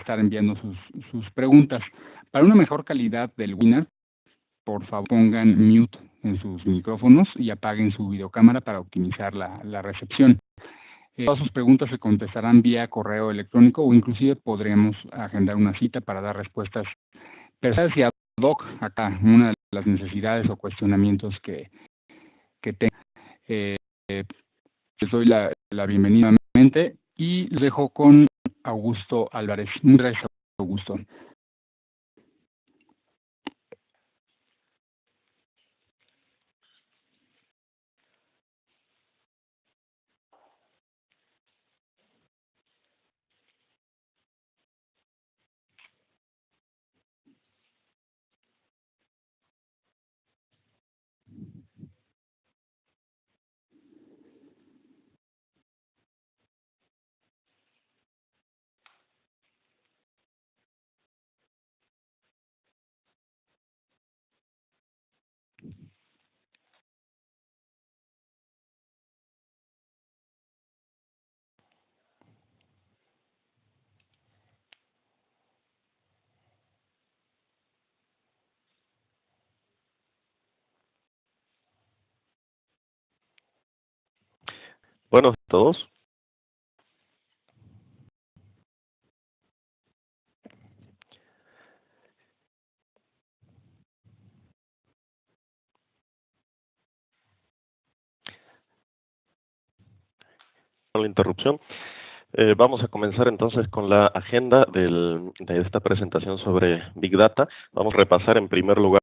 estar enviando sus preguntas. Para una mejor calidad del webinar, por favor pongan mute en sus micrófonos y apaguen su videocámara para optimizar la recepción. Todas sus preguntas se contestarán vía correo electrónico o inclusive podremos agendar una cita para dar respuestas personales y ad hoc a una de las necesidades o cuestionamientos que tengan. Les doy la bienvenida nuevamente y les dejo con Augusto Álvarez. Muchas gracias, Augusto. Buenos a todos. La interrupción. Vamos a comenzar entonces con la agenda de esta presentación sobre Big Data. Vamos a repasar en primer lugar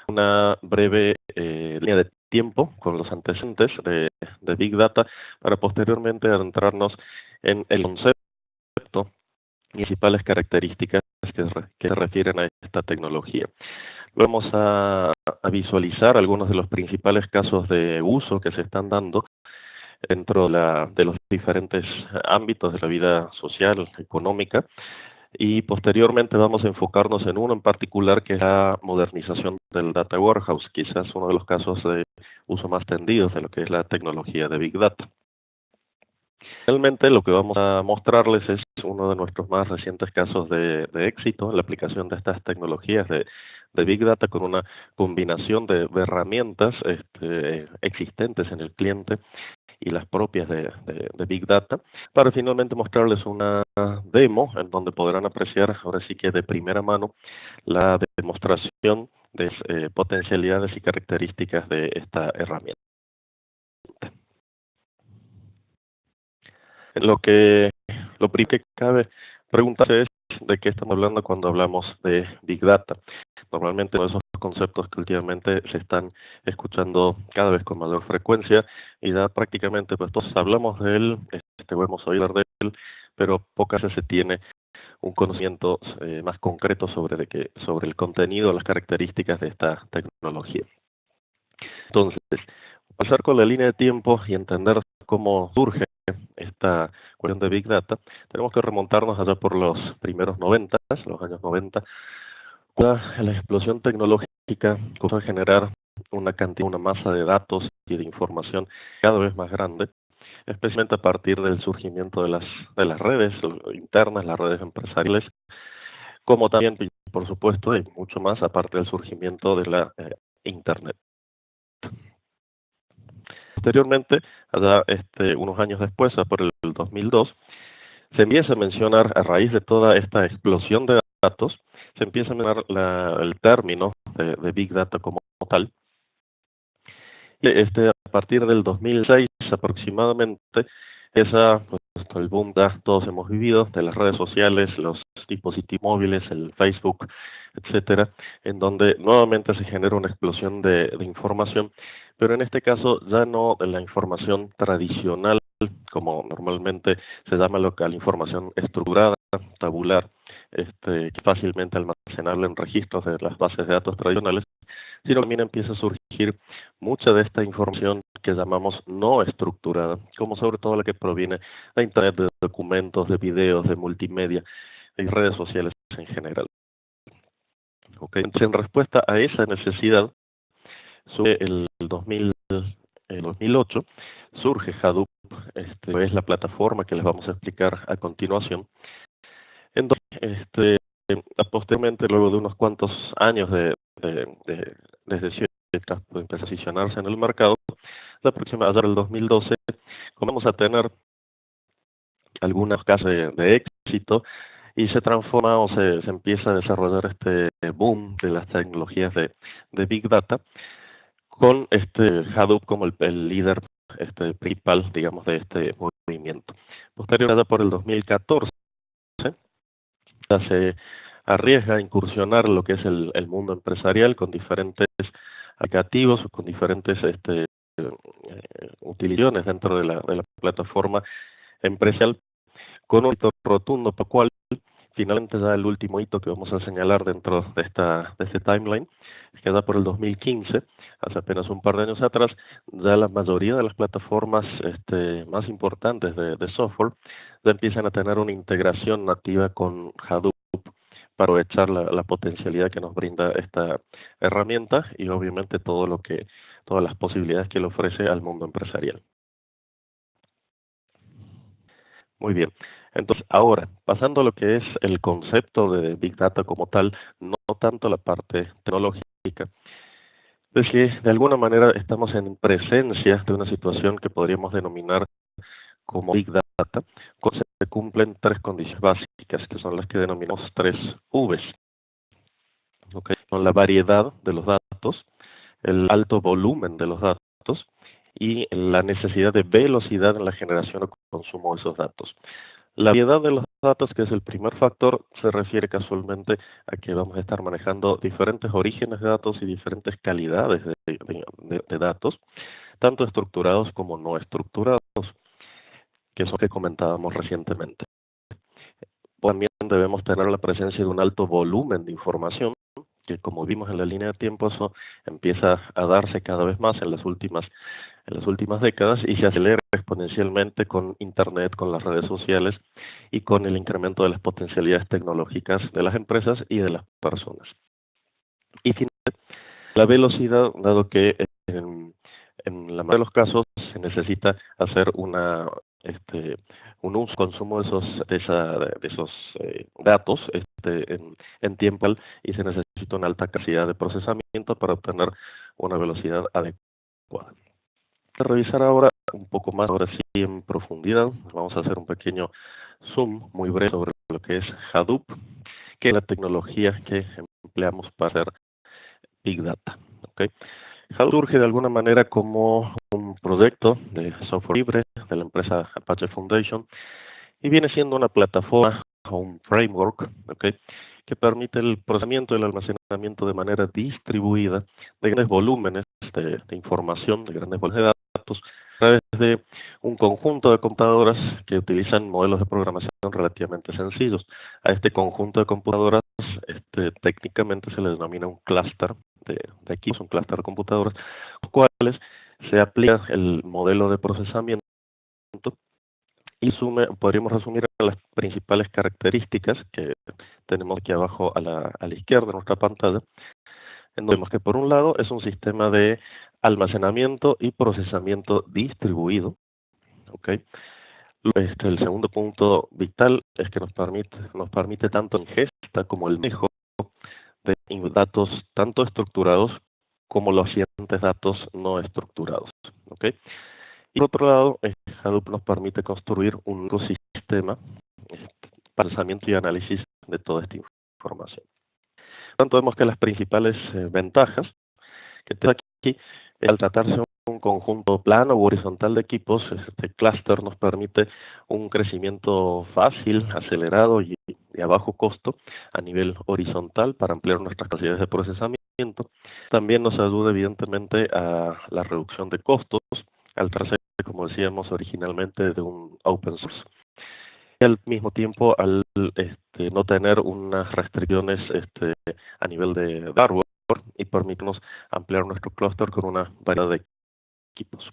una breve línea de tiempo con los antecedentes de Big Data para posteriormente adentrarnos en el concepto y principales características que se refieren a esta tecnología. Vamos a visualizar algunos de los principales casos de uso que se están dando dentro de los diferentes ámbitos de la vida social, económica, y posteriormente vamos a enfocarnos en uno en particular que es la modernización del Data Warehouse, quizás uno de los casos de uso más tendidos de lo que es la tecnología de Big Data. Finalmente, lo que vamos a mostrarles es uno de nuestros más recientes casos de éxito en la aplicación de estas tecnologías de Big Data con una combinación de herramientas existentes en el cliente y las propias de Big Data, para finalmente mostrarles una demo en donde podrán apreciar ahora sí que de primera mano la demostración de potencialidades y características de esta herramienta. Lo primero que cabe preguntarse es de qué estamos hablando cuando hablamos de Big Data. Normalmente esos conceptos que últimamente se están escuchando cada vez con mayor frecuencia y ya prácticamente pues todos hablamos de él, hemos oído hablar de él, pero pocas veces se tiene un conocimiento más concreto sobre el contenido, las características de esta tecnología. Entonces, pasar con la línea de tiempo y entender cómo surge esta cuestión de Big Data, tenemos que remontarnos allá por los primeros 90, los años 90, la explosión tecnológica comenzó a generar una masa de datos y de información cada vez más grande, especialmente a partir del surgimiento de las redes internas, las redes empresariales, como también, por supuesto, y mucho más a partir del surgimiento de la Internet. Posteriormente, allá unos años después, por el 2002, se empieza a mencionar, a raíz de toda esta explosión de datos, se empieza a mencionar el término de Big Data como tal. Y a partir del 2006 aproximadamente, el boom que todos hemos vivido de las redes sociales, los dispositivos móviles, el Facebook, etcétera, en donde nuevamente se genera una explosión de información, pero en este caso ya no de la información tradicional, como normalmente se llama la información estructurada, tabular, fácilmente almacenable en registros de las bases de datos tradicionales, sino también empieza a surgir mucha de esta información que llamamos no estructurada, como sobre todo la que proviene de Internet, de documentos, de videos, de multimedia y redes sociales en general. Okay. Entonces, en respuesta a esa necesidad, el 2008 surge Hadoop, es la plataforma que les vamos a explicar a continuación, en donde posteriormente, luego de unos cuantos años desde ciertas empezó a posicionarse en el mercado, la próxima, allá el 2012, comenzamos a tener algunos casos de éxito y se transforma o se empieza a desarrollar este boom de las tecnologías de Big Data con Hadoop como el líder principal, digamos, de este movimiento. Posteriormente, por el 2014, ya se arriesga a incursionar en lo que es el mundo empresarial con diferentes aplicativos, con diferentes utilizaciones dentro de la plataforma empresarial, con un hito rotundo, por cual finalmente ya el último hito que vamos a señalar dentro de este timeline, que da por el 2015, hace apenas un par de años atrás, ya la mayoría de las plataformas más importantes de software ya empiezan a tener una integración nativa con Hadoop para aprovechar la potencialidad que nos brinda esta herramienta y obviamente todas las posibilidades que le ofrece al mundo empresarial. Muy bien. Entonces, ahora, pasando a lo que es el concepto de Big Data como tal, no tanto la parte tecnológica, es que de alguna manera estamos en presencia de una situación que podríamos denominar como Big Data, cuando se cumplen tres condiciones básicas, que son las que denominamos tres Vs. ¿Okay? Son la variedad de los datos, el alto volumen de los datos y la necesidad de velocidad en la generación o consumo de esos datos. La variedad de los datos, que es el primer factor, se refiere casualmente a que vamos a estar manejando diferentes orígenes de datos y diferentes calidades de datos, tanto estructurados como no estructurados, que es lo que comentábamos recientemente. También debemos tener la presencia de un alto volumen de información, que como vimos en la línea de tiempo, eso empieza a darse cada vez más en las últimas décadas y se acelera exponencialmente con Internet, con las redes sociales y con el incremento de las potencialidades tecnológicas de las empresas y de las personas. Y finalmente, la velocidad, dado que en la mayoría de los casos se necesita hacer un uso, consumo de esos datos en tiempo real y se necesita una alta capacidad de procesamiento para obtener una velocidad adecuada. Revisar ahora un poco más, ahora sí en profundidad, vamos a hacer un pequeño zoom muy breve sobre lo que es Hadoop, que es la tecnología que empleamos para hacer Big Data. ¿Okay? Hadoop surge de alguna manera como un proyecto de software libre de la empresa Apache Foundation y viene siendo una plataforma o un framework, ¿okay?, que permite el procesamiento y el almacenamiento de manera distribuida de grandes volúmenes de información, de grandes volúmenes de datos, a través de un conjunto de computadoras que utilizan modelos de programación relativamente sencillos. A este conjunto de computadoras técnicamente se le denomina un clúster de equipos, un clúster de computadoras, los cuales se aplica el modelo de procesamiento y podríamos resumir las principales características que tenemos aquí abajo a la izquierda de nuestra pantalla, en donde vemos que por un lado es un sistema de almacenamiento y procesamiento distribuido. ¿Okay? El segundo punto vital es que nos permite tanto ingesta como el manejo de datos tanto estructurados como los siguientes datos no estructurados. ¿Okay? Y por otro lado, Hadoop nos permite construir un ecosistema para procesamiento y análisis de toda esta información. Por tanto, vemos que las principales ventajas que tenemos aquí, al tratarse de un conjunto plano u horizontal de equipos, este clúster nos permite un crecimiento fácil, acelerado y a bajo costo a nivel horizontal para ampliar nuestras capacidades de procesamiento. También nos ayuda evidentemente a la reducción de costos, al tratarse, como decíamos originalmente, de un open source. Y al mismo tiempo, al no tener unas restricciones a nivel de hardware y permitirnos ampliar nuestro clúster con una variedad de equipos.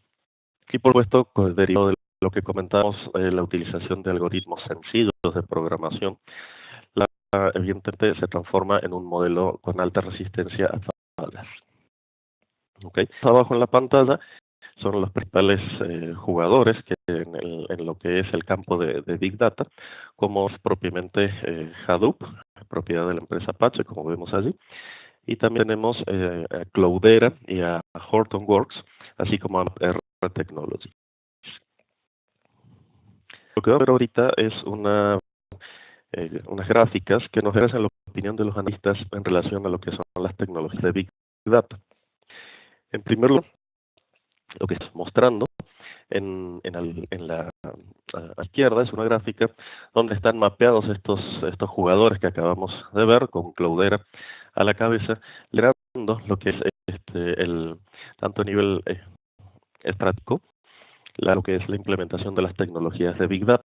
Y por supuesto, derivado de lo que comentamos, la utilización de algoritmos sencillos de programación, evidentemente se transforma en un modelo con alta resistencia a fallas. ¿Okay? Abajo en la pantalla son los principales jugadores que en lo que es el campo de Big Data, como es propiamente Hadoop, propiedad de la empresa Apache, como vemos allí, y también tenemos a Cloudera y a Hortonworks, así como a R Technology. Lo que vamos a ver ahorita es unas gráficas que nos expresan la opinión de los analistas en relación a lo que son las tecnologías de Big Data. En primer lugar, lo que estamos mostrando en la izquierda es una gráfica donde están mapeados estos jugadores que acabamos de ver, con Cloudera a la cabeza, liderando lo que es tanto a nivel estratégico, lo que es la implementación de las tecnologías de Big Data.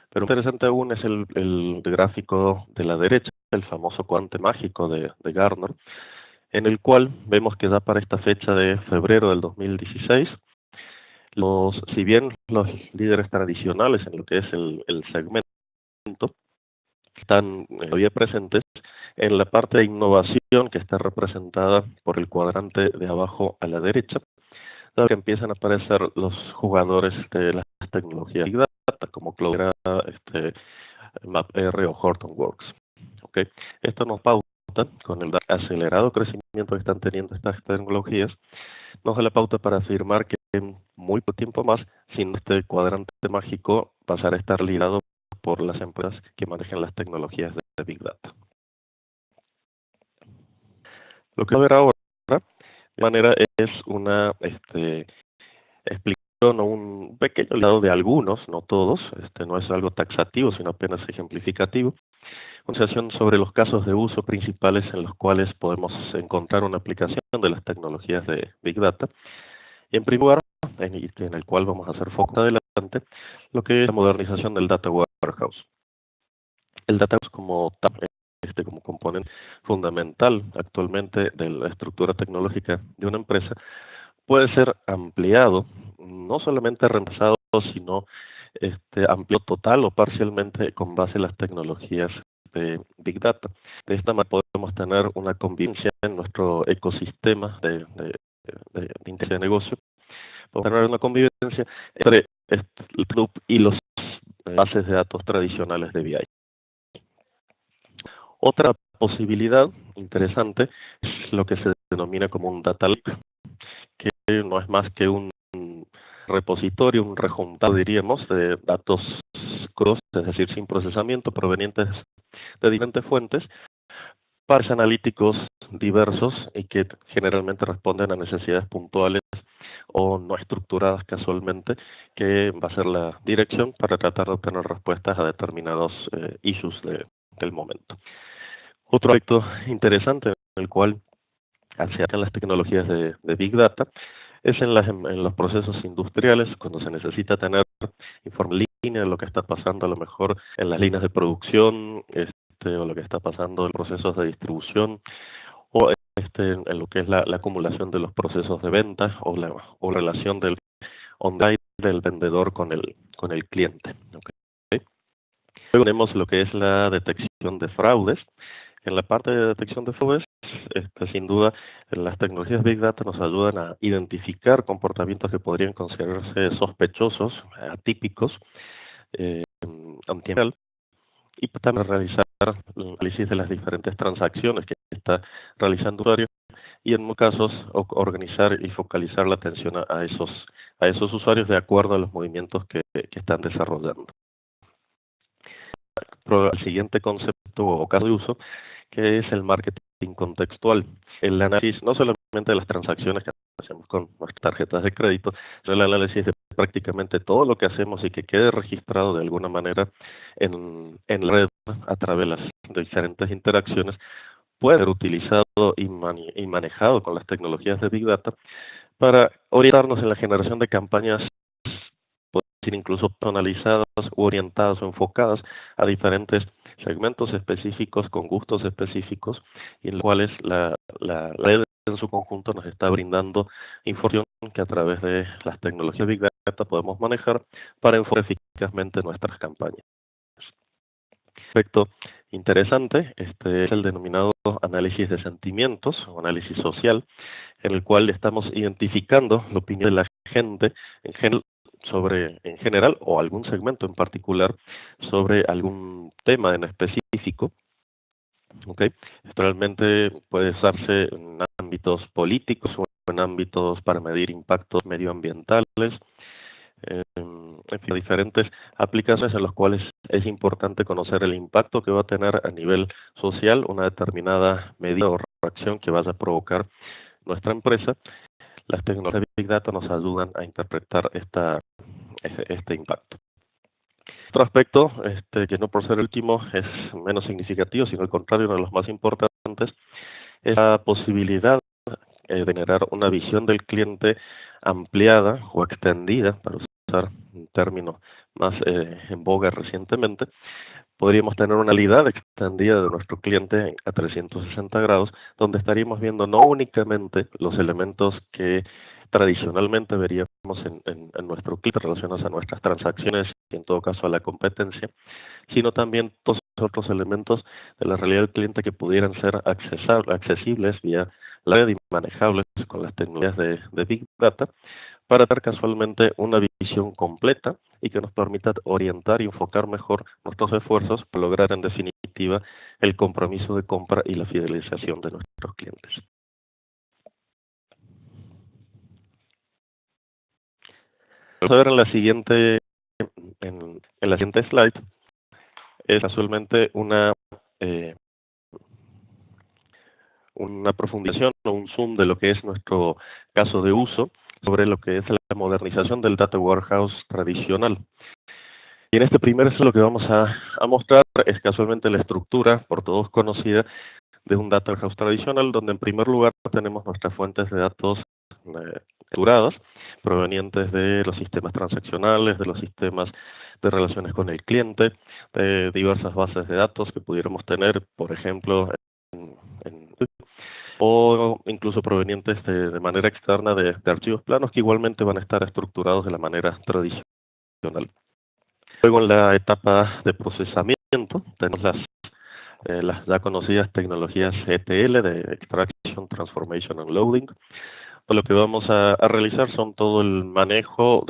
Pero interesante aún es el gráfico de la derecha, el famoso cuadrante mágico de Gartner, en el cual vemos que da para esta fecha de febrero del 2016, si bien los líderes tradicionales en lo que es el segmento están todavía presentes, en la parte de innovación que está representada por el cuadrante de abajo a la derecha, que empiezan a aparecer los jugadores de las tecnologías Big Data, como Cloudera, MapR o Hortonworks. ¿Okay? Esto nos pauta, con el acelerado crecimiento que están teniendo estas tecnologías, nos da la pauta para afirmar que en muy poco tiempo más, sin este cuadrante mágico, pasará a estar liderado por las empresas que manejan las tecnologías de Big Data. Lo que va a ver ahora, de manera, es una explicación o un pequeño lado de algunos, no todos, no es algo taxativo, sino apenas ejemplificativo, una sesión sobre los casos de uso principales en los cuales podemos encontrar una aplicación de las tecnologías de Big Data. Y en primer lugar, en el cual vamos a hacer foco adelante, lo que es la modernización del Data Warehouse. El Data Warehouse como componente fundamental actualmente de la estructura tecnológica de una empresa puede ser ampliado, no solamente reemplazado, sino ampliado total o parcialmente con base en las tecnologías de Big Data. De esta manera podemos tener una convivencia en nuestro ecosistema de negocio. Podemos tener una convivencia entre el Hadoop y los bases de datos tradicionales de BI. Otra posibilidad interesante es lo que se denomina como un data lake, que no es más que un repositorio, un rejuntado, diríamos, de datos crudos, es decir, sin procesamiento, provenientes de diferentes fuentes, para analíticos diversos y que generalmente responden a necesidades puntuales o no estructuradas casualmente, que va a ser la dirección para tratar de obtener respuestas a determinados issues del momento. Otro aspecto interesante en el cual se hacen las tecnologías de Big Data es en los procesos industriales, cuando se necesita tener información en línea de lo que está pasando a lo mejor en las líneas de producción, o lo que está pasando en procesos de distribución, o en lo que es la acumulación de los procesos de venta o relación del online del vendedor con el cliente. ¿Okay? Luego tenemos lo que es la detección de fraudes. En la parte de detección de fraudes, sin duda, las tecnologías Big Data nos ayudan a identificar comportamientos que podrían considerarse sospechosos, atípicos, antiambiental, y también realizar el análisis de las diferentes transacciones que está realizando el usuario y en muchos casos organizar y focalizar la atención a esos usuarios de acuerdo a los movimientos que están desarrollando. El siguiente concepto o caso de uso, que es el marketing contextual. El análisis no solamente de las transacciones que hacemos con nuestras tarjetas de crédito, sino el análisis de prácticamente todo lo que hacemos y que quede registrado de alguna manera en la red a través de las diferentes interacciones, puede ser utilizado y manejado con las tecnologías de Big Data para orientarnos en la generación de campañas, puede ser incluso personalizadas, orientadas o enfocadas a diferentes segmentos específicos, con gustos específicos, y en los cuales la red en su conjunto nos está brindando información que a través de las tecnologías Big Data podemos manejar para enfocar eficazmente nuestras campañas. Respecto interesante. Este es el denominado análisis de sentimientos o análisis social, en el cual estamos identificando la opinión de la gente en general o algún segmento en particular sobre algún tema en específico. Okay. Esto realmente puede usarse en ámbitos políticos o en ámbitos para medir impactos medioambientales, en fin, diferentes aplicaciones en las cuales es importante conocer el impacto que va a tener a nivel social una determinada medida o reacción que vaya a provocar nuestra empresa. Las tecnologías de Big Data nos ayudan a interpretar este impacto. Otro aspecto, que no por ser el último es menos significativo, sino al contrario, uno de los más importantes, es la posibilidad de generar una visión del cliente ampliada o extendida, para usar un término más en boga recientemente. Podríamos tener una realidad extendida de nuestro cliente a 360 grados, donde estaríamos viendo no únicamente los elementos que tradicionalmente veríamos en nuestro cliente relacionados a nuestras transacciones y en todo caso a la competencia, sino también todos otros elementos de la realidad del cliente que pudieran ser accesibles vía la red y manejables con las tecnologías de Big Data, para dar casualmente una visión completa y que nos permita orientar y enfocar mejor nuestros esfuerzos para lograr en definitiva el compromiso de compra y la fidelización de nuestros clientes. Vamos a ver en la siguiente slide, es casualmente una profundización o un zoom de lo que es nuestro caso de uso sobre lo que es la modernización del Data Warehouse tradicional. Y en este primer lo que vamos a mostrar es casualmente la estructura, por todos conocida, de un Data Warehouse tradicional, donde en primer lugar tenemos nuestras fuentes de datos estructuradas, provenientes de los sistemas transaccionales, de los sistemas de relaciones con el cliente, de diversas bases de datos que pudiéramos tener, por ejemplo, o incluso provenientes de manera externa de archivos planos que igualmente van a estar estructurados de la manera tradicional. Luego en la etapa de procesamiento tenemos las ya conocidas tecnologías ETL de Extraction, Transformation and Loading. Lo que vamos a realizar son todo el manejo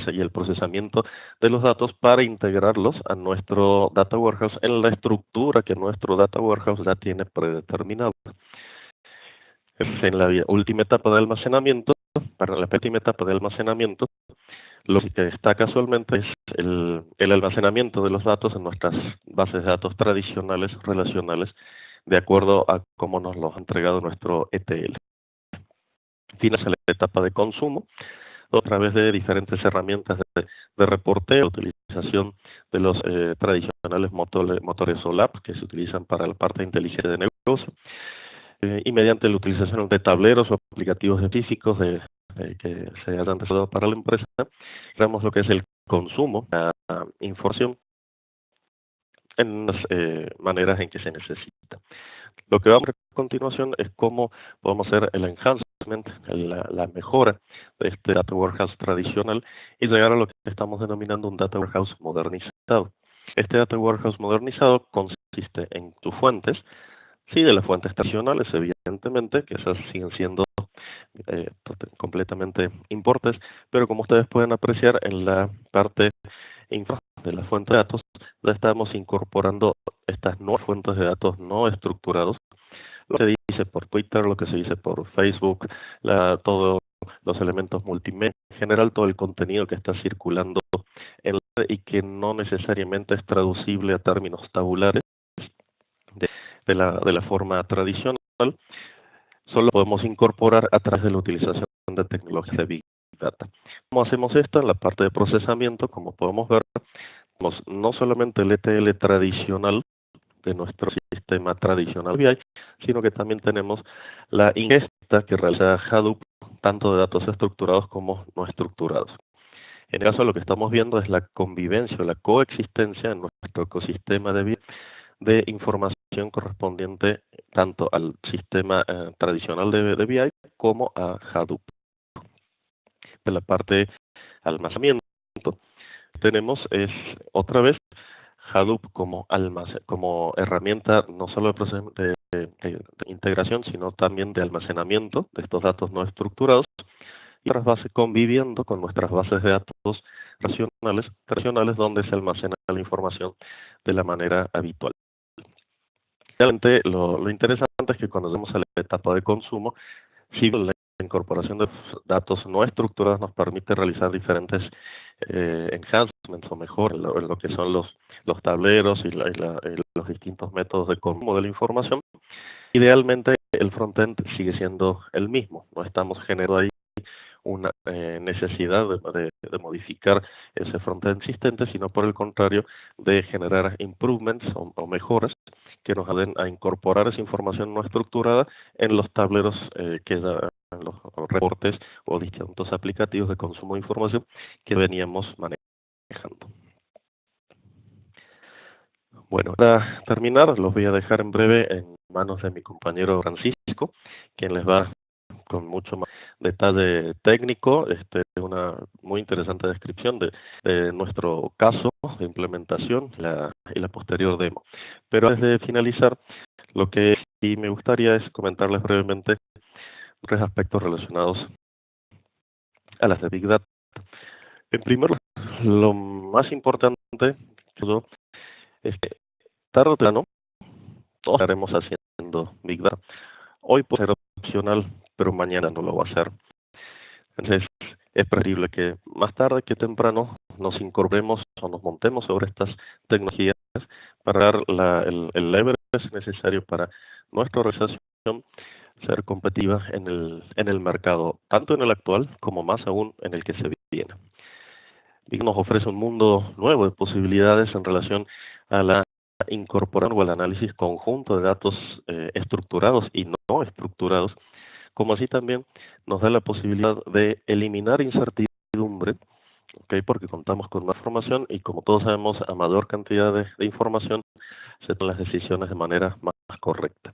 y el procesamiento de los datos para integrarlos a nuestro Data Warehouse en la estructura que nuestro Data Warehouse ya tiene predeterminado. En la última etapa de almacenamiento, lo que está casualmente es el almacenamiento de los datos en nuestras bases de datos tradicionales relacionales de acuerdo a cómo nos los ha entregado nuestro ETL. Finaliza la etapa de consumo a través de diferentes herramientas de reporteo, utilización de los tradicionales motores OLAP que se utilizan para la parte de inteligencia de negocio, y mediante la utilización de tableros o aplicativos específicos que se hayan desarrollado para la empresa, veamos lo que es el consumo, la información en las maneras en que se necesita. Lo que vamos a ver a continuación es cómo podemos hacer el enhancement, la mejora de este Data Warehouse tradicional y llegar a lo que estamos denominando un Data Warehouse modernizado. Este Data Warehouse modernizado consiste en tus fuentes, sí, de las fuentes tradicionales, evidentemente, que esas siguen siendo completamente importes, pero como ustedes pueden apreciar en la parte infra de la fuente de datos, ya estamos incorporando estas nuevas fuentes de datos no estructurados, lo que se dice por Twitter, lo que se dice por Facebook, todos los elementos multimedia, en general todo el contenido que está circulando en la red y que no necesariamente es traducible a términos tabulares de la forma tradicional, solo podemos incorporar a través de la utilización de tecnologías de Big Data. ¿Cómo hacemos esto? En la parte de procesamiento, como podemos ver, tenemos no solamente el ETL tradicional de nuestro sistema tradicional BI, sino que también tenemos la ingesta que realiza Hadoop, tanto de datos estructurados como no estructurados. En el caso lo que estamos viendo es la convivencia, la coexistencia en nuestro ecosistema de BI de información correspondiente tanto al sistema tradicional de BI como a Hadoop. De la parte de almacenamiento tenemos es otra vez Hadoop como herramienta no solo de integración, sino también de almacenamiento de estos datos no estructurados, y otras bases conviviendo con nuestras bases de datos racionales donde se almacena la información de la manera habitual. Realmente lo interesante es que cuando llegamos a la etapa de consumo, si la incorporación de datos no estructurados nos permite realizar diferentes enhancements o mejor en lo que son los tableros y los distintos métodos de consumo de la información. Idealmente el frontend sigue siendo el mismo, no estamos generando ahí una necesidad de modificar ese frontend existente, sino por el contrario de generar improvements o mejoras que nos ayuden a incorporar esa información no estructurada en los tableros que dan los reportes o distintos aplicativos de consumo de información que veníamos manejando. Bueno, para terminar, los voy a dejar en breve en manos de mi compañero Francisco, quien les va con mucho más detalle técnico, una muy interesante descripción de nuestro caso de implementación y la posterior demo. Pero antes de finalizar, lo que sí me gustaría es comentarles brevemente tres aspectos relacionados a las de Big Data. En primer lugar, lo más importante es que tarde o temprano todos estaremos haciendo Big Data. Hoy puede ser opcional, pero mañana no lo va a ser. Entonces, es preferible que más tarde que temprano nos incorporemos o nos montemos sobre estas tecnologías para dar el leverage necesario para nuestra organización ser competitiva en el mercado, tanto en el actual como más aún en el que se viene. Y nos ofrece un mundo nuevo de posibilidades en relación a la incorporación o el análisis conjunto de datos estructurados y no estructurados, como así también nos da la posibilidad de eliminar incertidumbre, porque contamos con más información y como todos sabemos, a mayor cantidad de información se toman las decisiones de manera más correcta.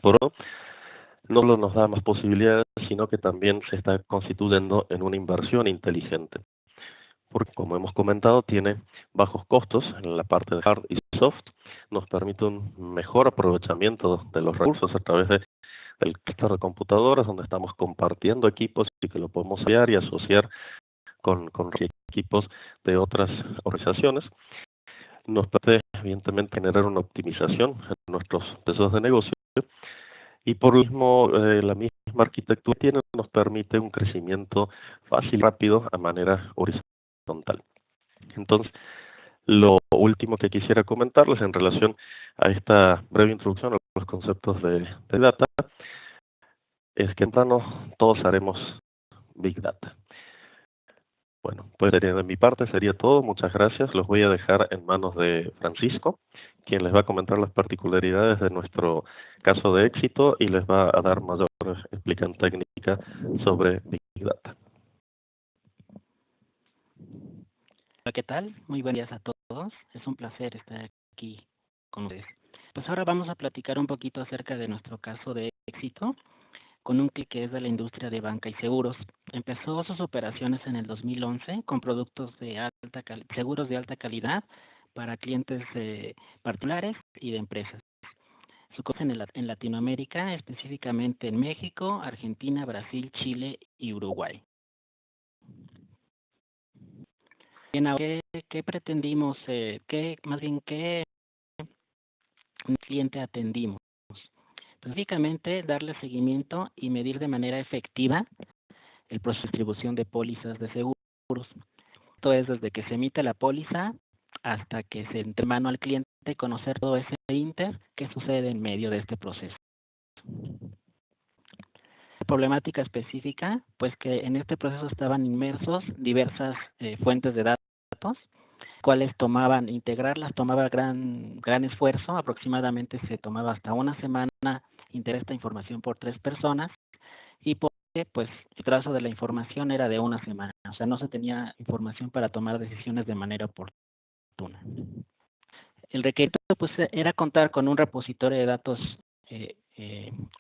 Por otro, no solo nos da más posibilidades, sino que también se está constituyendo en una inversión inteligente, porque como hemos comentado, tiene bajos costos en la parte de hard y soft, nos permite un mejor aprovechamiento de los recursos a través del clúster de computadoras, donde estamos compartiendo equipos y que lo podemos enviar y asociar con equipos de otras organizaciones. Nos permite, evidentemente, generar una optimización en nuestros procesos de negocio y por lo mismo la misma arquitectura nos permite un crecimiento fácil y rápido a manera horizontal. Entonces, lo último que quisiera comentarles en relación a esta breve introducción a los conceptos de data es que temprano todos haremos Big Data. Bueno, pues de mi parte sería todo. Muchas gracias. Los voy a dejar en manos de Francisco, quien les va a comentar las particularidades de nuestro caso de éxito y les va a dar mayor explicación técnica sobre Big Data. Hola, ¿qué tal? Muy buenos días a todos. Es un placer estar aquí con ustedes. Pues ahora vamos a platicar un poquito acerca de nuestro caso de éxito con un cliente que es de la industria de banca y seguros. Empezó sus operaciones en el 2011 con productos de seguros de alta calidad para clientes particulares y de empresas. Su cosa en Latinoamérica, específicamente en México, Argentina, Brasil, Chile y Uruguay. Bien, ahora, ¿qué pretendimos? ¿Qué cliente atendimos? Específicamente, darle seguimiento y medir de manera efectiva el proceso de distribución de pólizas de seguros. Esto es desde que se emite la póliza hasta que se entre mano al cliente, conocer todo ese inter que sucede en medio de este proceso. Problemática específica, pues que en este proceso estaban inmersos diversas fuentes de datos, cuales integrarlas tomaba gran esfuerzo. Aproximadamente se tomaba hasta una semana integrar esta información por 3 personas y pues el trazo de la información era de una semana, o sea, no se tenía información para tomar decisiones de manera oportuna. El requerimiento pues era contar con un repositorio de datos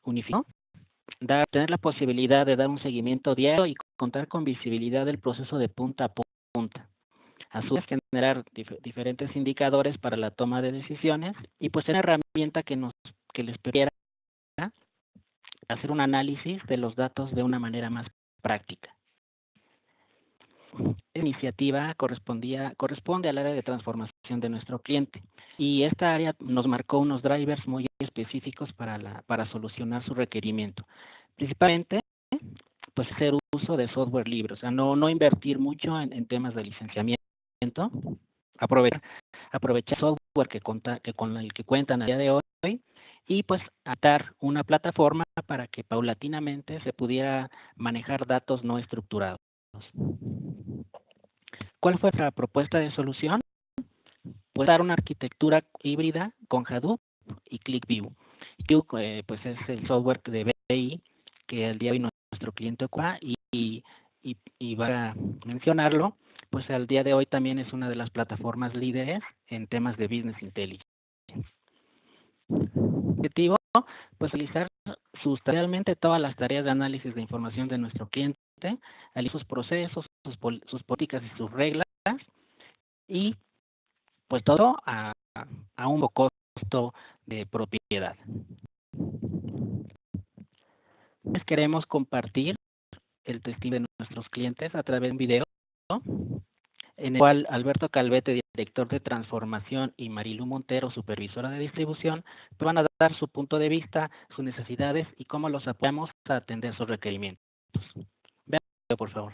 unificado, tener la posibilidad de dar un seguimiento diario y contar con visibilidad del proceso de punta a punta. a su vez generar diferentes indicadores para la toma de decisiones y pues una herramienta que les permitiera hacer un análisis de los datos de una manera más práctica. Esta iniciativa corresponde al área de transformación de nuestro cliente y esta área nos marcó unos drivers muy específicos para solucionar su requerimiento. Principalmente, pues hacer uso de software libre, o sea, no invertir mucho en temas de licenciamiento, aprovechar software con el que cuentan a día de hoy y pues atar una plataforma para que paulatinamente se pudiera manejar datos no estructurados. ¿Cuál fue nuestra propuesta de solución? Pues dar una arquitectura híbrida con Hadoop y ClickView. ClickView pues es el software de BI que al día de hoy nuestro cliente ocupa y para mencionarlo, pues al día de hoy también es una de las plataformas líderes en temas de Business Intelligence. Objetivo, pues realizar sustancialmente todas las tareas de análisis de información de nuestro cliente, sus procesos, sus políticas y sus reglas, y pues todo a un costo de propiedad. Les queremos compartir el testimonio de nuestros clientes a través de un video en el cual Alberto Calvete, director de transformación, y Marilu Montero, supervisora de distribución, van a dar su punto de vista, sus necesidades y cómo los apoyamos a atender sus requerimientos. Vean el video, por favor.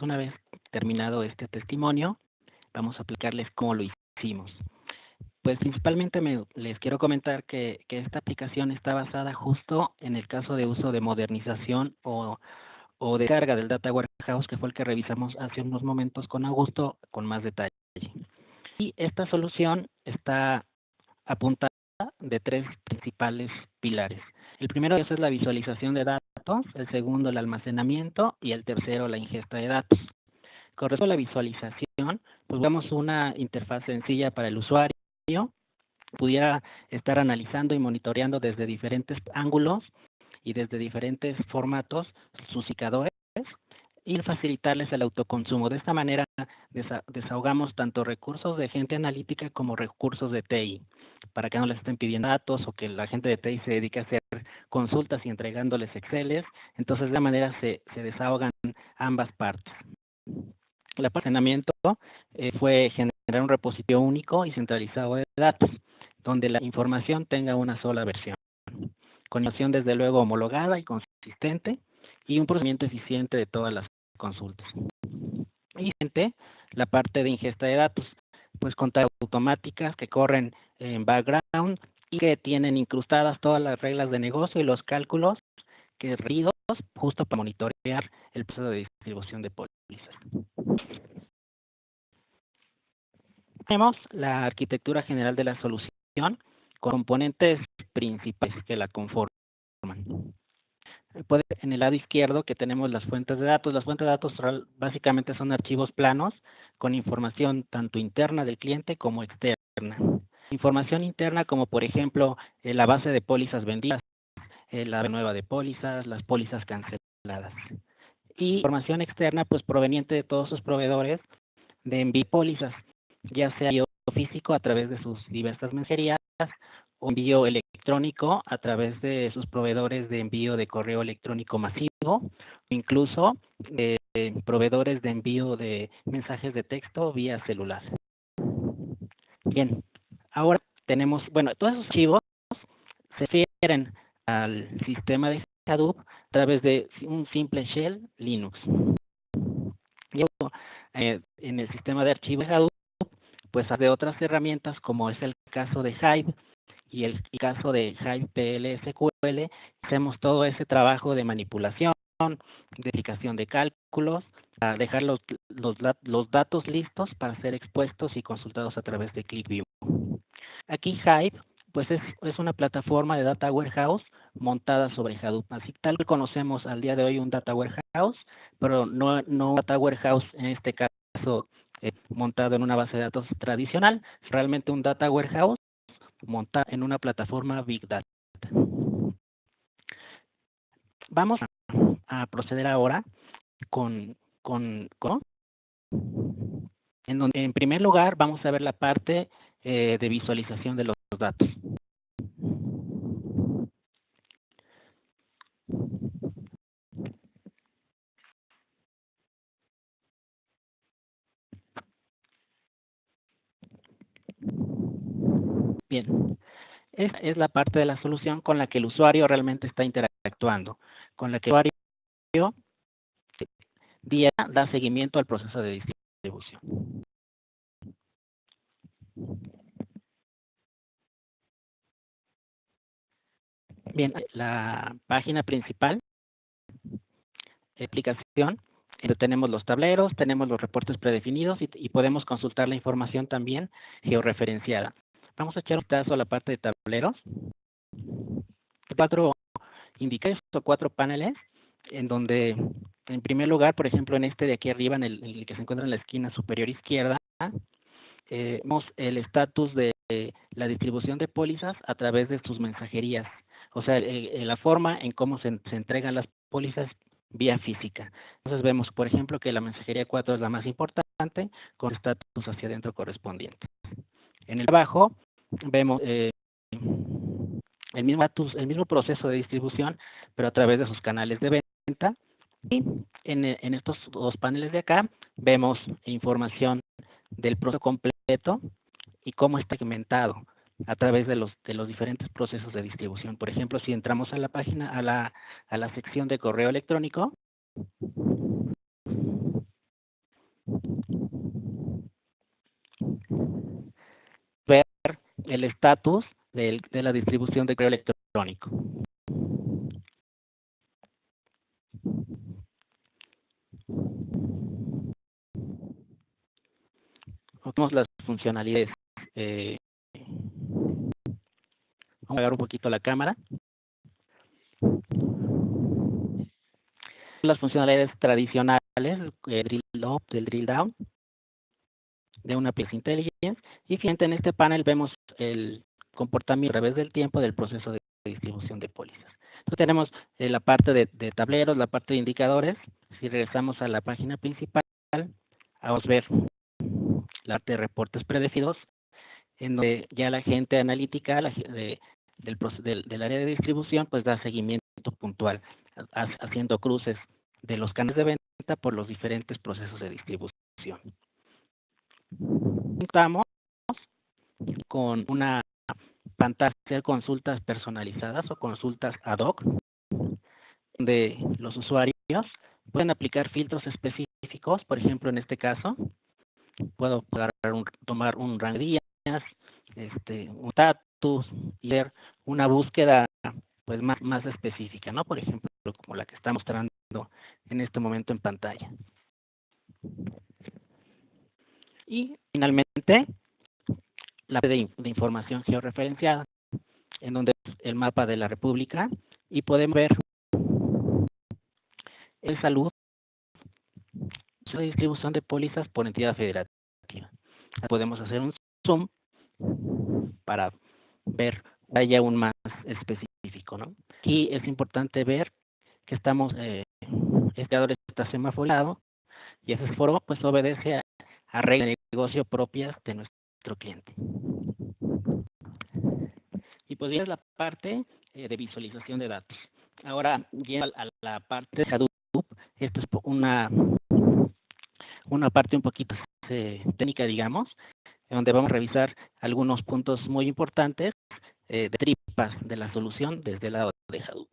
Una vez terminado este testimonio, vamos a aplicarles cómo lo hicimos. Pues principalmente les quiero comentar que esta aplicación está basada justo en el caso de uso de modernización o de carga del Data Warehouse, que fue el que revisamos hace unos momentos con Augusto con más detalle. Y esta solución está apuntada de 3 principales pilares. El primero es la visualización de datos, el segundo el almacenamiento y el tercero la ingesta de datos. Con respecto a la visualización, pues buscamos una interfaz sencilla para el usuario, pudiera estar analizando y monitoreando desde diferentes ángulos y desde diferentes formatos sus indicadores y facilitarles el autoconsumo. De esta manera desahogamos tanto recursos de gente analítica como recursos de TI, para que no les estén pidiendo datos o que la gente de TI se dedique a hacer consultas y entregándoles Exceles. Entonces, de esta manera se desahogan ambas partes. El almacenamiento fue generar un repositorio único y centralizado de datos, donde la información tenga una sola versión, con información desde luego homologada y consistente, y un procedimiento eficiente de todas las consultas. Y la parte de ingesta de datos, pues con tareas automáticas que corren en background y que tienen incrustadas todas las reglas de negocio y los cálculos que requeridos justo para monitorear el proceso de distribución de pólizas. Tenemos la arquitectura general de la solución con componentes principales que la conforman. En el lado izquierdo que tenemos las fuentes de datos. Las fuentes de datos básicamente son archivos planos con información tanto interna del cliente como externa. Información interna como por ejemplo la base de pólizas vendidas, la nueva de pólizas, las pólizas canceladas. Y información externa pues proveniente de todos sus proveedores de envío de pólizas, ya sea envío físico a través de sus diversas mensajerías o envío electrónico a través de sus proveedores de envío de correo electrónico masivo, incluso proveedores de envío de mensajes de texto vía celular. Bien, ahora tenemos, bueno, todos esos archivos se refieren al sistema de Hadoop a través de un simple shell Linux. En el sistema de archivos de Hadoop, pues de otras herramientas como es el caso de Hive y el caso de Hive PL/SQL, hacemos todo ese trabajo de manipulación, de aplicación de cálculos, para dejar los datos listos para ser expuestos y consultados a través de ClickView. Aquí Hive pues es una plataforma de Data Warehouse montada sobre Hadoop. Así tal que conocemos al día de hoy un Data Warehouse, pero no un Data Warehouse en este caso montado en una base de datos tradicional, realmente un Data Warehouse montado en una plataforma Big Data. Vamos a proceder ahora con en donde en primer lugar vamos a ver la parte de visualización de los datos. Bien, esta es la parte de la solución con la que el usuario realmente está interactuando, con la que el usuario da seguimiento al proceso de distribución. Bien, la página principal, aplicación, donde tenemos los tableros, tenemos los reportes predefinidos y podemos consultar la información también georreferenciada. Vamos a echar un vistazo a la parte de tableros. 4 indicadores o 4 paneles, en donde, en primer lugar, por ejemplo, en este de aquí arriba, en el que se encuentra en la esquina superior izquierda, vemos el estatus de la distribución de pólizas a través de sus mensajerías. O sea, la forma en cómo se entregan las pólizas vía física. Entonces vemos, por ejemplo, que la mensajería 4 es la más importante, con estatus hacia adentro correspondiente. En el abajo vemos el mismo proceso de distribución, pero a través de sus canales de venta. Y en estos 2 paneles de acá vemos información del proceso completo y cómo está segmentado a través de los diferentes procesos de distribución. Por ejemplo, si entramos a la página, a la sección de correo electrónico, el estatus de la distribución de correo electrónico. Vemos las funcionalidades. Vamos a apagar un poquito la cámara. Las funcionalidades tradicionales, el drill up, del drill down, de una pieza intelligence, y finalmente en este panel vemos el comportamiento a través del tiempo del proceso de distribución de pólizas. Entonces tenemos la parte de tableros, la parte de indicadores. Si regresamos a la página principal, vamos a ver la parte de reportes predefinidos, en donde ya la gente analítica del área de distribución pues da seguimiento puntual, haciendo cruces de los canales de venta por los diferentes procesos de distribución. Contamos con una pantalla de consultas personalizadas o consultas ad hoc, donde los usuarios pueden aplicar filtros específicos. Por ejemplo, en este caso, puedo tomar un rango de días, un status, y ver una búsqueda pues más específica, ¿no? Por ejemplo, como la que está mostrando en este momento en pantalla. Y finalmente, la parte de información georreferenciada, en donde es el mapa de la República, y podemos ver el salud, la distribución de pólizas por entidad federativa. Podemos hacer un zoom para ver ya aún más específico, ¿no? Aquí es importante ver que estamos, este indicador está semaforizado, y ese foro pues obedece a reglas de negocio propias de nuestro cliente. Y pues ya es la parte de visualización de datos. Ahora, yendo a la parte de Hadoop, esto es una parte un poquito técnica, digamos, donde vamos a revisar algunos puntos muy importantes de tripas de la solución desde el lado de Hadoop.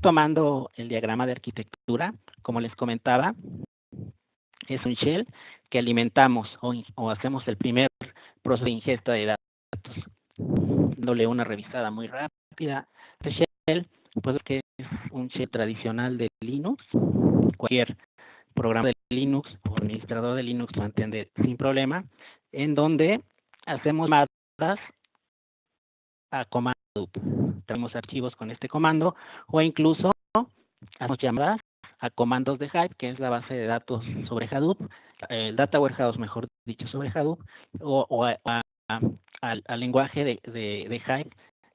Tomando el diagrama de arquitectura, como les comentaba, es un shell que alimentamos o hacemos el primer proceso de ingesta de datos, dándole una revisada muy rápida. Este shell, pues que es un shell tradicional de Linux. Cualquier programa de Linux o administrador de Linux lo entiende sin problema, en donde hacemos llamadas a comando. Tenemos archivos con este comando, o incluso hacemos llamadas a comandos de Hive, que es la base de datos sobre Hadoop, el Data Warehouse, mejor dicho, sobre Hadoop, o al lenguaje de Hive,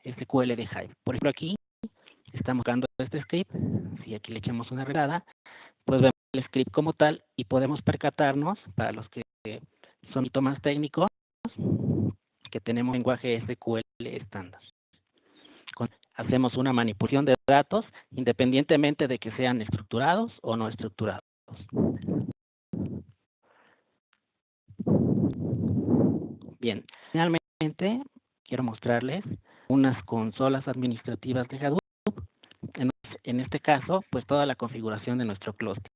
SQL de Hive. Por ejemplo, aquí estamos buscando este script. Si aquí le echamos una revisada, pues vemos el script como tal y podemos percatarnos, para los que son un poquito más técnicos, que tenemos lenguaje SQL estándar. Hacemos una manipulación de datos independientemente de que sean estructurados o no estructurados. Bien, finalmente quiero mostrarles unas consolas administrativas de Hadoop. En este caso, pues toda la configuración de nuestro clúster.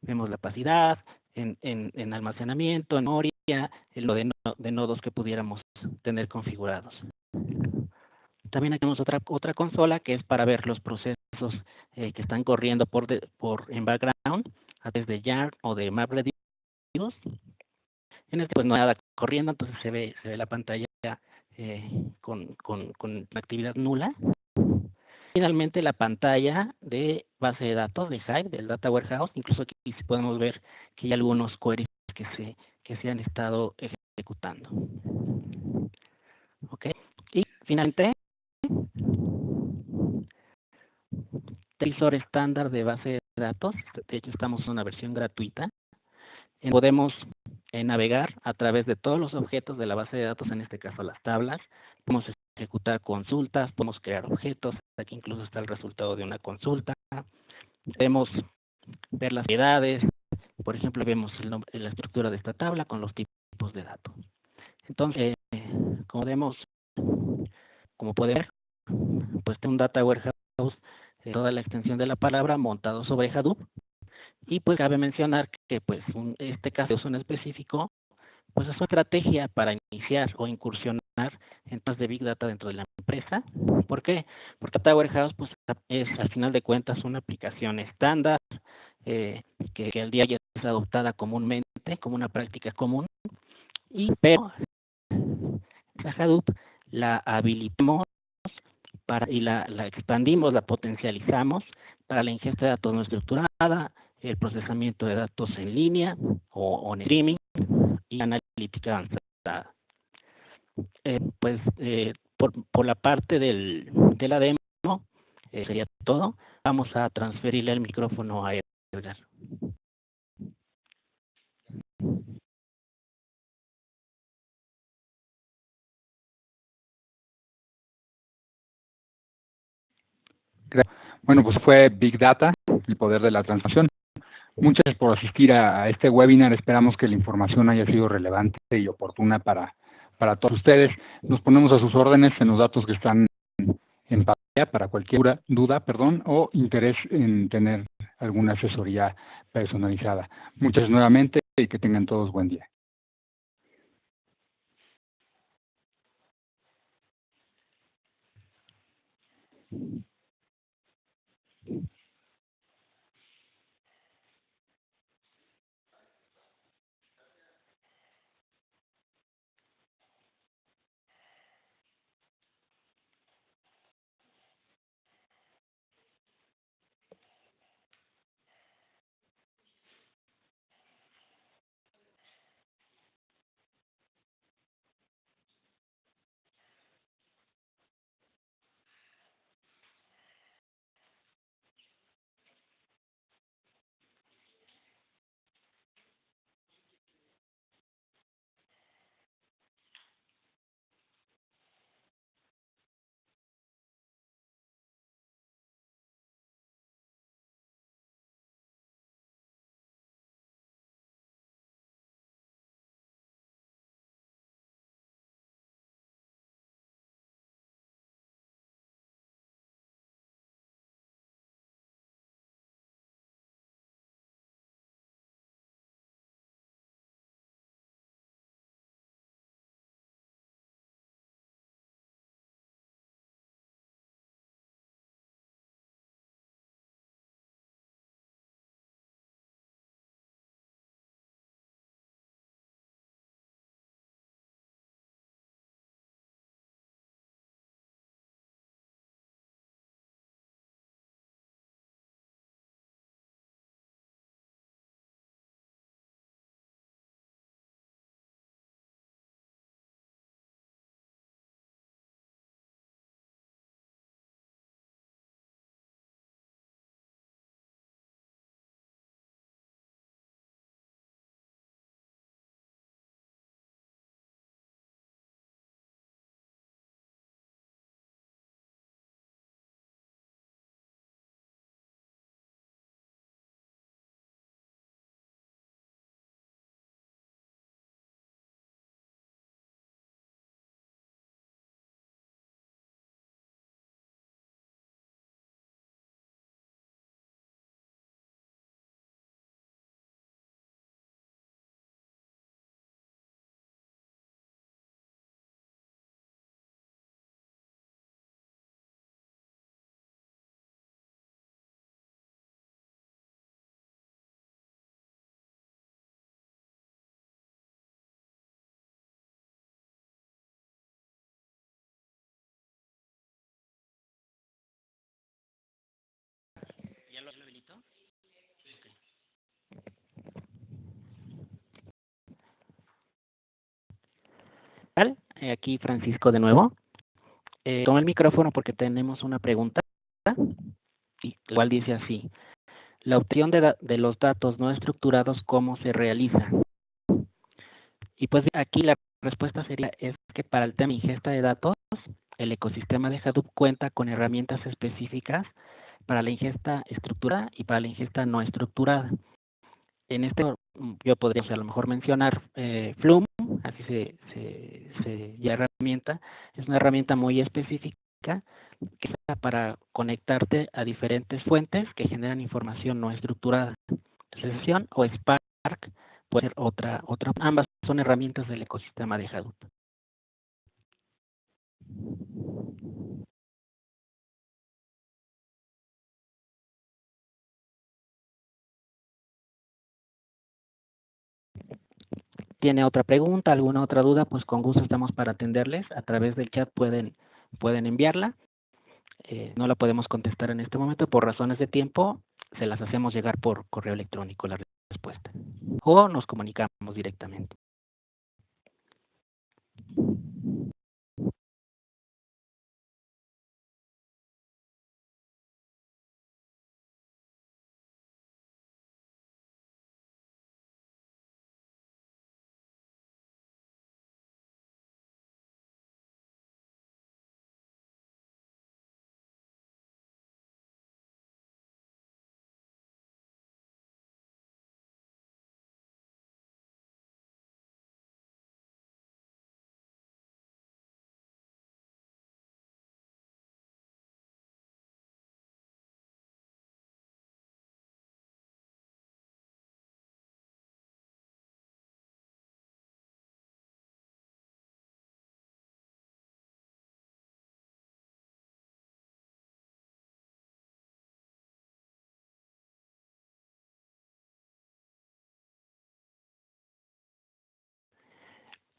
Vemos la capacidad, en almacenamiento, en memoria, en lo de nodos que pudiéramos tener configurados. También tenemos otra consola que es para ver los procesos que están corriendo en background a través de Yarn o de MapReduce. En este pues no hay nada corriendo, entonces se ve la pantalla con actividad nula. Finalmente la pantalla de base de datos de Hive, del Data Warehouse. Incluso aquí sí podemos ver que hay algunos queries que se han estado ejecutando. Ok, y finalmente televisor estándar de base de datos. De hecho estamos en una versión gratuita. Podemos navegar a través de todos los objetos de la base de datos, en este caso las tablas. Podemos ejecutar consultas, podemos crear objetos. Aquí incluso está el resultado de una consulta. Podemos ver las propiedades. Por ejemplo, vemos la estructura de esta tabla con los tipos de datos. Entonces, como pueden ver, pues tengo un Data Warehouse, toda la extensión de la palabra montado sobre Hadoop, Y pues cabe mencionar que pues este caso es un específico, pues es una estrategia para iniciar o incursionar en temas de Big Data dentro de la empresa. ¿Por qué? Porque Data Warehouse pues, es al final de cuentas una aplicación estándar que al día ya es adoptada comúnmente, como una práctica común, pero la Hadoop la habilitamos y la expandimos, la potencializamos para la ingesta de datos no estructurada, el procesamiento de datos en línea o en streaming y analítica avanzada. Por la parte de la demo sería todo. Vamos a transferirle el micrófono a Edgar. Bueno, pues fue Big Data, el poder de la transformación. Muchas gracias por asistir a este webinar. Esperamos que la información haya sido relevante y oportuna para todos ustedes. Nos ponemos a sus órdenes en los datos que están en pantalla para cualquier duda, o interés en tener alguna asesoría personalizada. Muchas gracias nuevamente y que tengan todos buen día. ¿Ya lo habilitó? Aquí Francisco de nuevo. Toma el micrófono porque tenemos una pregunta, igual dice así: la obtención de los datos no estructurados, ¿cómo se realiza? Y pues aquí la respuesta es que para el tema de ingesta de datos, el ecosistema de Hadoop cuenta con herramientas específicas para la ingesta estructurada y para la ingesta no estructurada. En este yo podría a lo mejor mencionar Flume, así se llama herramienta. Es una herramienta muy específica que es para conectarte a diferentes fuentes que generan información no estructurada. virtualización, o Spark puede ser otra. Ambas son herramientas del ecosistema de Hadoop. ¿Tiene otra pregunta, alguna otra duda? Pues con gusto estamos para atenderles. A través del chat pueden enviarla. No la podemos contestar en este momento por razones de tiempo. Se las hacemos llegar por correo electrónico la respuesta. O nos comunicamos directamente.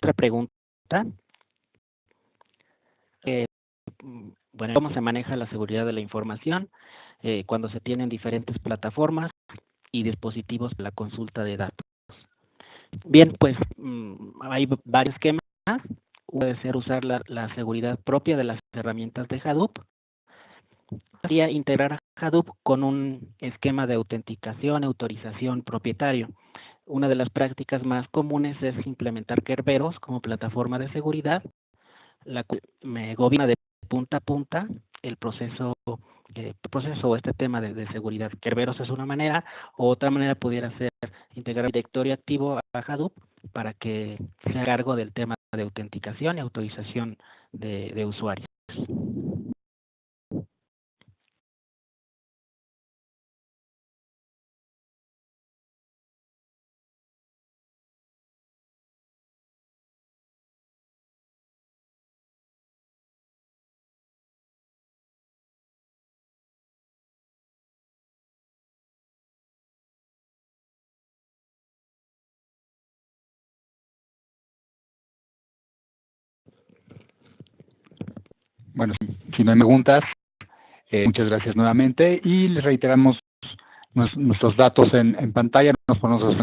Otra pregunta. Bueno, ¿cómo se maneja la seguridad de la información cuando se tienen diferentes plataformas y dispositivos para la consulta de datos? Bien, pues hay varios esquemas. Puede ser usar la seguridad propia de las herramientas de Hadoop. Sería integrar a Hadoop con un esquema de autenticación y autorización propietario. Una de las prácticas más comunes es implementar Kerberos como plataforma de seguridad, la cual me gobierna de punta a punta el proceso o este tema de seguridad. Kerberos es una manera, o otra manera pudiera ser integrar el directorio activo a Hadoop para que se haga cargo del tema de autenticación y autorización de usuarios. Bueno, si no hay preguntas, muchas gracias nuevamente y les reiteramos nuestros datos en pantalla. Nos ponemos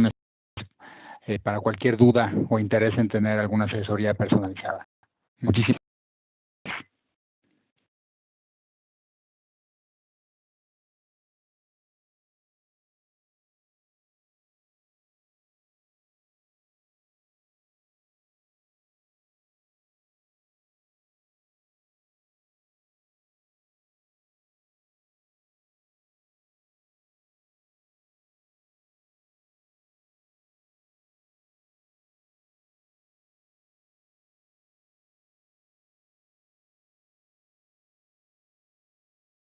para cualquier duda o interés en tener alguna asesoría personalizada. Muchísimas